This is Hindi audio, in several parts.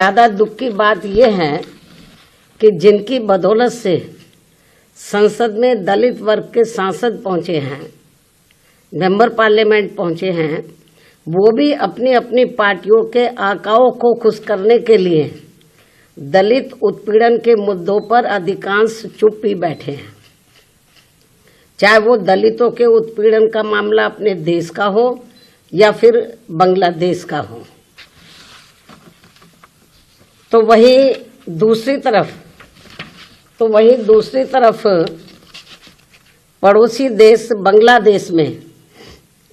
ज्यादा दुख की बात यह है कि जिनकी बदौलत से संसद में दलित वर्ग के सांसद पहुंचे हैं, मेंबर पार्लियामेंट पहुंचे हैं, वो भी अपनी अपनी पार्टियों के आकाओं को खुश करने के लिए दलित उत्पीड़न के मुद्दों पर अधिकांश चुप ही बैठे हैं। चाहे वो दलितों के उत्पीड़न का मामला अपने देश का हो या फिर बांग्लादेश का हो। तो वही दूसरी तरफ पड़ोसी देश बांग्लादेश में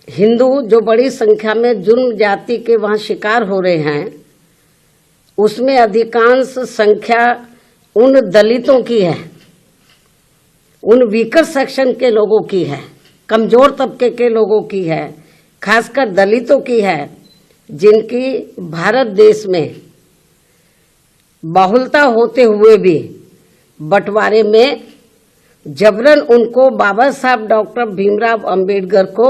हिंदू जो बड़ी संख्या में जुर्म जाति के वहां शिकार हो रहे हैं, उसमें अधिकांश संख्या उन दलितों की है, उन वीकर सेक्शन के लोगों की है, कमजोर तबके के लोगों की है, खासकर दलितों की है, जिनकी भारत देश में बहुलता होते हुए भी बंटवारे में जबरन उनको बाबा साहब डॉक्टर भीमराव अंबेडकर को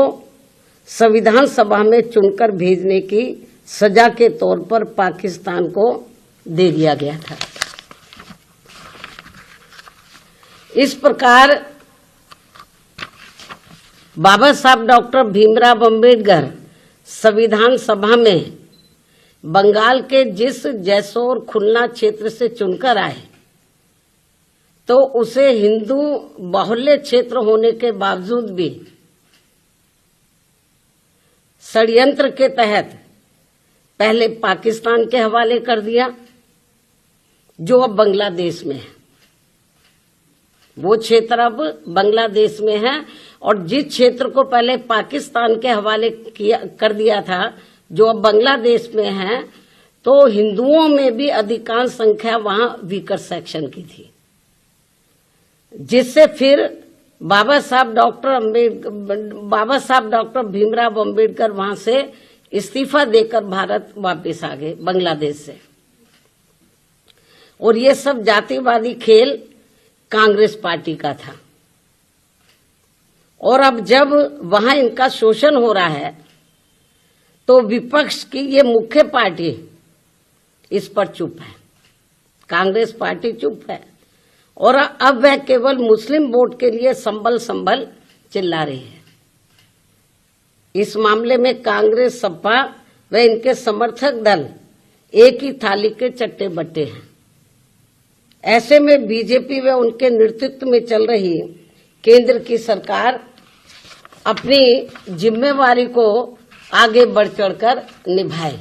संविधान सभा में चुनकर भेजने की सजा के तौर पर पाकिस्तान को दे दिया गया था। इस प्रकार बाबा साहब डॉक्टर भीमराव अंबेडकर संविधान सभा में बंगाल के जिस जैसोर खुलना क्षेत्र से चुनकर आए, तो उसे हिंदू बाहुल्य क्षेत्र होने के बावजूद भी षड्यंत्र के तहत पहले पाकिस्तान के हवाले कर दिया, जो अब बांग्लादेश में है। वो क्षेत्र अब बांग्लादेश में है, और जिस क्षेत्र को पहले पाकिस्तान के हवाले कर दिया था, जो अब बांग्लादेश में है, तो हिंदुओं में भी अधिकांश संख्या वहां वीकर सेक्शन की थी, जिससे फिर बाबा साहब डॉक्टर भीमराव अंबेडकर वहां से इस्तीफा देकर भारत वापस आ गए बांग्लादेश से। और ये सब जातिवादी खेल कांग्रेस पार्टी का था। और अब जब वहां इनका शोषण हो रहा है, तो विपक्ष की ये मुख्य पार्टी इस पर चुप है, कांग्रेस पार्टी चुप है। और अब वह केवल मुस्लिम वोट के लिए संभल चिल्ला रही है। इस मामले में कांग्रेस, सपा व इनके समर्थक दल एक ही थाली के चट्टे बट्टे हैं। ऐसे में बीजेपी व उनके नेतृत्व में चल रही केंद्र की सरकार अपनी जिम्मेवारी को आगे बढ़ चढ़कर निभाए,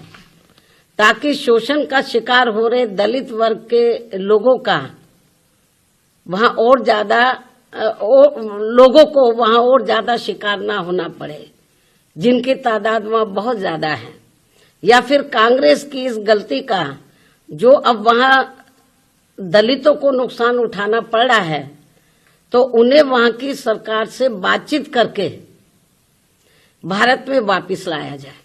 ताकि शोषण का शिकार हो रहे दलित वर्ग के लोगों का वहां और ज्यादा शिकार ना होना पड़े, जिनकी तादाद वहां बहुत ज्यादा है। या फिर कांग्रेस की इस गलती का, जो अब वहां दलितों को नुकसान उठाना पड़ रहा है, तो उन्हें वहां की सरकार से बातचीत करके भारत में वापस लाया जाए।